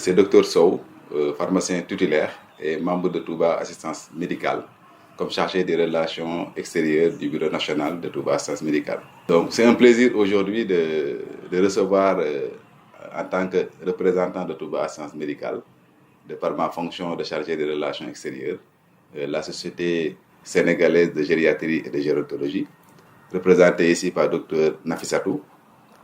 C'est Dr Sow, pharmacien titulaire et membre de Touba Assistance Médicale, comme chargé des relations extérieures du Bureau national de Touba Assistance Médicale. Donc c'est un plaisir aujourd'hui de recevoir en tant que représentant de Touba Assistance Médicale, de par ma fonction de chargé des relations extérieures, la Société sénégalaise de gériatrie et de gérontologie, représentée ici par Dr Nafissatou.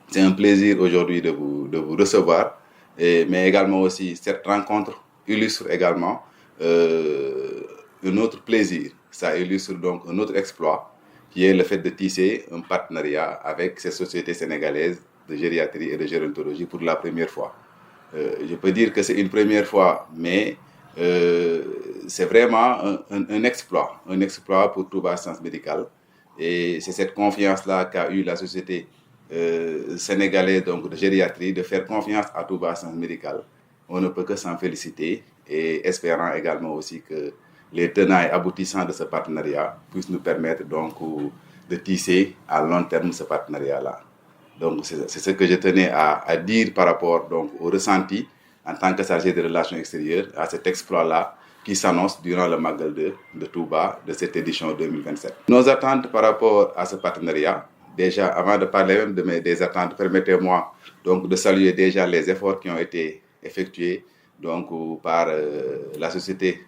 C'est un plaisir aujourd'hui de vous recevoir, mais également aussi cette rencontre illustre également un autre plaisir. Ça illustre donc un autre exploit qui est le fait de tisser un partenariat avec ces sociétés sénégalaises de gériatrie et de gérontologie pour la première fois. Je peux dire que c'est une première fois, mais c'est vraiment un exploit pour Touba Assistance Médicale. Et c'est cette confiance-là qu'a eu la société sénégalaise donc, de gériatrie, de faire confiance à Touba Assistance Médicale. On ne peut que s'en féliciter et espérant également aussi que les tenants et aboutissants de ce partenariat puissent nous permettre donc de tisser à long terme ce partenariat-là. Donc c'est ce que je tenais à dire par rapport donc, au ressenti en tant que chargé de relations extérieures à cet exploit-là qui s'annonce durant le Magal de Touba de cette édition 2027. Nos attentes par rapport à ce partenariat, déjà avant de parler même des attentes, permettez-moi donc de saluer déjà les efforts qui ont été effectués donc, par la Société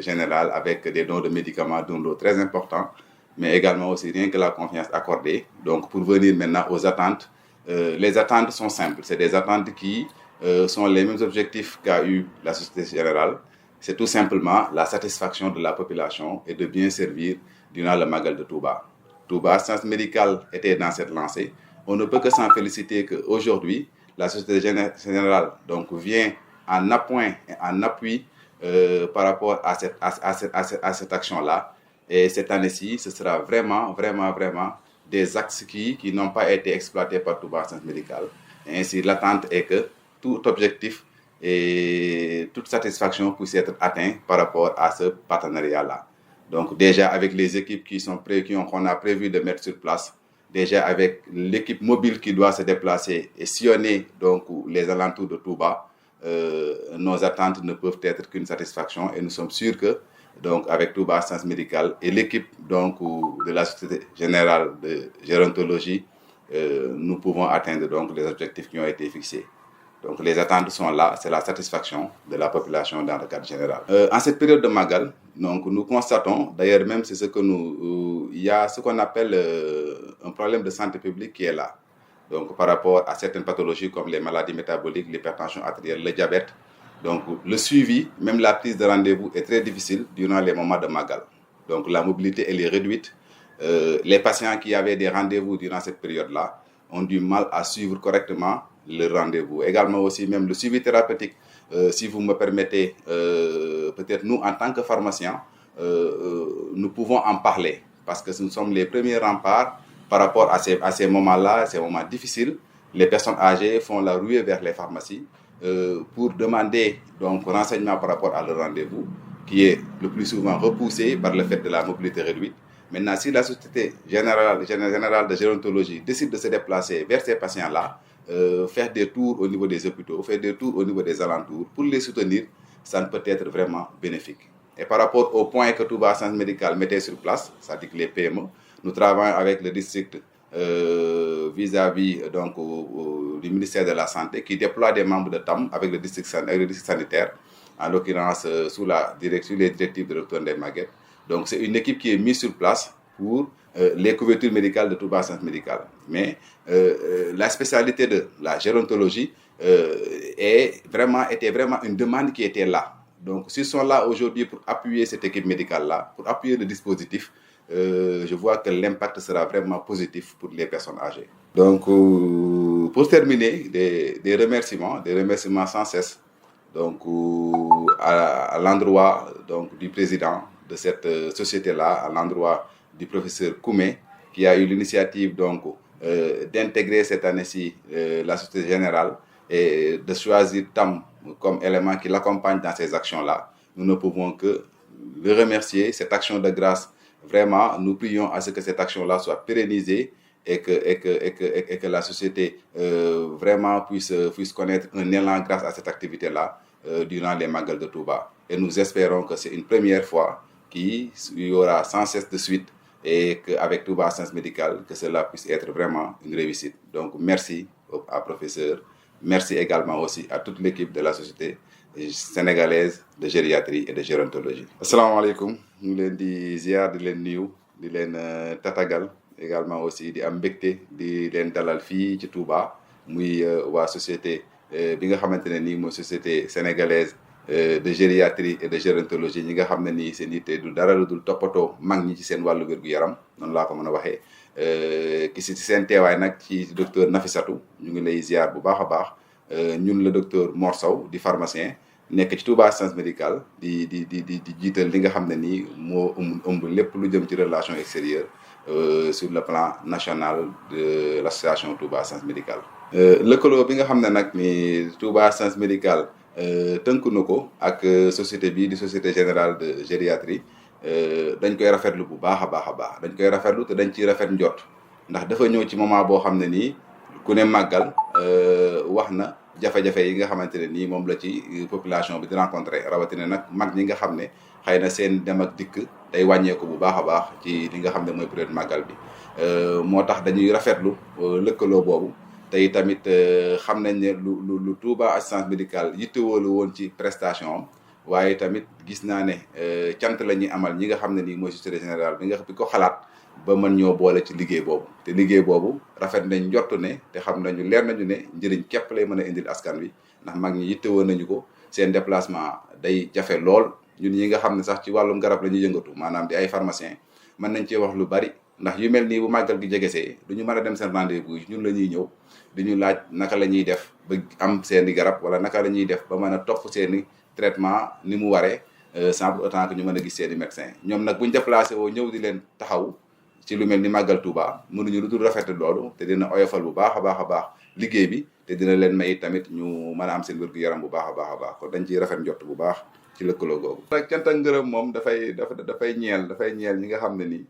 Générale avec des dons de médicaments d'un lot très important, mais également aussi rien que la confiance accordée. Donc pour venir maintenant aux attentes, les attentes sont simples, c'est des attentes qui sont les mêmes objectifs qu'a eu la Société Générale. C'est tout simplement la satisfaction de la population et de bien servir durant le Magal de Touba. Touba Assistance Médicale était dans cette lancée. On ne peut que s'en féliciter qu'aujourd'hui, la Société Générale donc, vient en appoint et en appui par rapport à cette action-là. Et cette année-ci, ce sera vraiment des axes qui n'ont pas été exploités par Touba Assistance Médicale. Et ainsi, l'attente est que tout objectif et toute satisfaction puisse être atteinte par rapport à ce partenariat-là. Donc déjà avec les équipes qu'on a prévu de mettre sur place, déjà avec l'équipe mobile qui doit se déplacer et sillonner donc, les alentours de Touba, nos attentes ne peuvent être qu'une satisfaction et nous sommes sûrs que donc, avec Touba Assistance Médicale et l'équipe donc, de la Société Générale de Gérontologie, nous pouvons atteindre donc, les objectifs qui ont été fixés. Donc les attentes sont là, c'est la satisfaction de la population dans le cadre général. En cette période de Magal, donc, nous constatons, d'ailleurs même c'est ce que il y a ce qu'on appelle un problème de santé publique qui est là. Donc par rapport à certaines pathologies comme les maladies métaboliques, l'hypertension artérielle, le diabète. Donc le suivi, même la prise de rendez-vous est très difficile durant les moments de Magal. Donc la mobilité elle est réduite. Les patients qui avaient des rendez-vous durant cette période-là ont du mal à suivre correctement le rendez-vous. Également aussi même le suivi thérapeutique, si vous me permettez, peut-être nous en tant que pharmaciens, nous pouvons en parler parce que nous sommes les premiers remparts par rapport à ces moments-là, ces moments difficiles. Les personnes âgées font la ruée vers les pharmacies pour demander donc renseignements par rapport à leur rendez-vous qui est le plus souvent repoussé par le fait de la mobilité réduite. Maintenant, si la Société Générale de Gérontologie décide de se déplacer vers ces patients-là, faire des tours au niveau des hôpitaux, faire des tours au niveau des alentours, pour les soutenir, ça ne peut être vraiment bénéfique. Et par rapport au point que Touba Assistance Médicale mettait sur place, c'est-à-dire que les PME, nous travaillons avec le district vis-à-vis donc, du ministère de la Santé qui déploie des membres de TAM avec le district sanitaire, en l'occurrence sous les directives de Dr Ndeye Maguette. Donc c'est une équipe qui est mise sur place pour les couvertures médicales de Touba Assistance Médicale. Mais la spécialité de la gérontologie était vraiment une demande qui était là. Donc s'ils sont là aujourd'hui pour appuyer cette équipe médicale-là, pour appuyer le dispositif, je vois que l'impact sera vraiment positif pour les personnes âgées. Donc pour terminer, des remerciements sans cesse donc, à l'endroit donc, du président de cette société-là, à l'endroit du professeur Koumé, qui a eu l'initiative donc d'intégrer cette année-ci la Société Générale et de choisir TAM comme élément qui l'accompagne dans ces actions-là. Nous ne pouvons que le remercier, cette action de grâce. Vraiment, nous prions à ce que cette action-là soit pérennisée et que la société vraiment puisse connaître un élan grâce à cette activité-là durant les Magal de Touba. Et nous espérons que c'est une première fois qu'il y aura sans cesse de suite et qu'avec Touba Assistance Médicale, que cela puisse être vraiment une réussite. Donc merci à professeur, merci également aussi à toute l'équipe de la société sénégalaise de gériatrie et de gérontologie. Asalaamaaleykum, ñu ngi leen di ziar di leen nuyu di leen tatagal également aussi di am mbégte di leen dalal fii ci Touba muy waa société bi nga xamante ne nii mooy société sénégalaise de gériatrie et de gérontologie ñi nga xam ne nii seen yitte du dara lu dul toppatoo mag ñi ci seen wàllu wér-gu-yaram noonu laa ko mën a waxee ki si seen teewaay nag ci docteur Nafissatou ñu ngi lay ziar bu baax a baax ñun la docteur Mor Sow di pharmacien nekk ci Touba Assistance Médicale di jiital li nga xam ne nii moo ëmb lépp lu jëm ci relation extérieure sur le plan national de l'association Touba Assistance Médicale. lëkkaloo bi nga xam ne nag ni Touba Assistance Médicale tënku na ko ak société bi di société générale de gériatrie dañ koy rafetlu bu baax a baax a baax dañ koy rafetlu te dañ ciy rafet njort ndax dafa ñëw ci moment boo xam ne nii ku ne màggal wax na jafe-jafe yi nga xamante ne nii moom la ci population bi di rencontré rawatina nag mag ñi nga xam ne xëy na seen dem ak dikk day wàññeeku bu baax a baax ci li nga xam ne mooy période màggal bi moo tax dañuy rafetlu lëkkaloo boobu tey tamit xam nañ ne lu Touba Assistance Médicale yittewoo la woon ci prestation am waaye tamit gis naa ne cant la ñuy amal ñi nga xam ne nii mooy société générale bi ko xalaat ba mën ñoo boole ci liggéey boobu te liggéey boobu rafet nañ njort ne te xam nañu leer nañu ne njëriñ képp lay mën a indil askan wi ndax mag ñi yittewoo nañu ko seen déplacement day jafe lool ñun ñi nga xam ne sax ci wàllum garab la ñuy yëngatu maanaam di ay pharmacien mën nañ cee wax lu bari ndax yu mel nii bu màggal gi jegesee du ñu mën a dem seen rendez-vous ñun la ñuy ñëw di ñu laaj naka la ñuy def ba am seeni garab wala naka la ñuy def ba mën a topp seeni traitement ni mu waree sans pour autant que ñu mën a gis seeni médecin ñoom nag buñ déplacé woo ñëw di leen taxaw ci lu mel ni màggal Touba mënuñu lu dul rafet loolu te dina oyofal bu baax a baax liggéey bi te dina leen may tamit ñu mën a am seen wér-gu-yaram bu baax a baax kon dañ ciy rafet njott bu baax ci lëkkaloo googu. nag cant ak ngërëm moom dafay ñeel ñi nga xam ne nii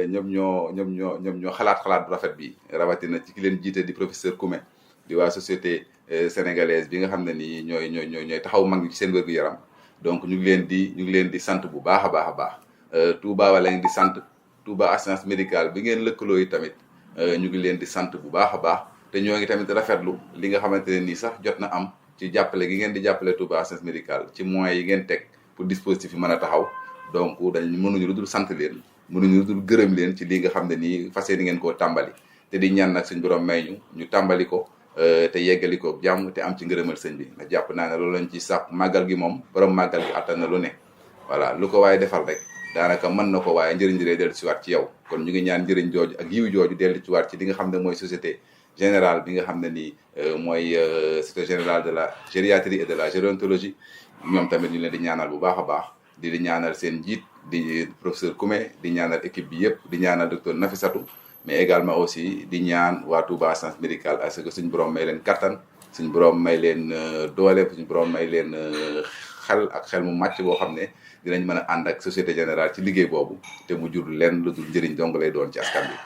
ñoom ñoo xalaat bu rafet bi rawatina ci ki leen jiite di professeur Koumé di waa société sénégalaise bi nga xam ne nii ñooy taxaw mag ñi ci seen wér-gu-yaram donc ñu ngi leen di sant bu baax a baax Touba wala ngi di sant Touba Assistance Médicale bi ngeen lëkkaloo yi tamit ñu ngi leen di sant bu baax a baax te ñoo ngi tamit rafetlu li nga xamante ne nii sax jot na am ci jàppale gi ngeen di jàppale Touba Assistance Médicale ci moyens yi ngeen teg pour dispositif yi mën a taxaw donc mënuñu lu dul sant leen mënuñu lu dul gërëm leen ci li nga xam ne nii fas yéene ngeen koo tàmbali te di ñaan nag suñ borom may ñu tàmbali ko te yeggali ko jàmm te am ci ngërëmal sëñ bi nga jàpp naa ne loolu lañ ci sàpp màggal gi moom borom màggal gi attan na lu ne voilà lu ko waaye defal rek daanaka mën na ko waaye njëriñ li dellu ci waat ci yow kon ñu ngi ñaan njëriñ jooju ak yiw jooju dellu ci waat ci li nga xam ne mooy société générale bi nga xam ne nii mooy société générale de la gériatrie et de la gérontologie ñoom tamit ñu leen di ñaanal bu baax a baax di ñaanal seen njiit di professeur Koumé di ñaanal équipe bi yëpp di ñaanal docteur Nafissatou mais également aussi di ñaan waa Touba Assistance Médicale à ce que suñu borom may leen kattan suñu borom may leen doole suñu borom may leen xel mu màcc boo xam ne dinañ mën a ànd ak société générale ci liggéey boobu te mu jur leen lu dul njëriñ dong lay doon ci askan bi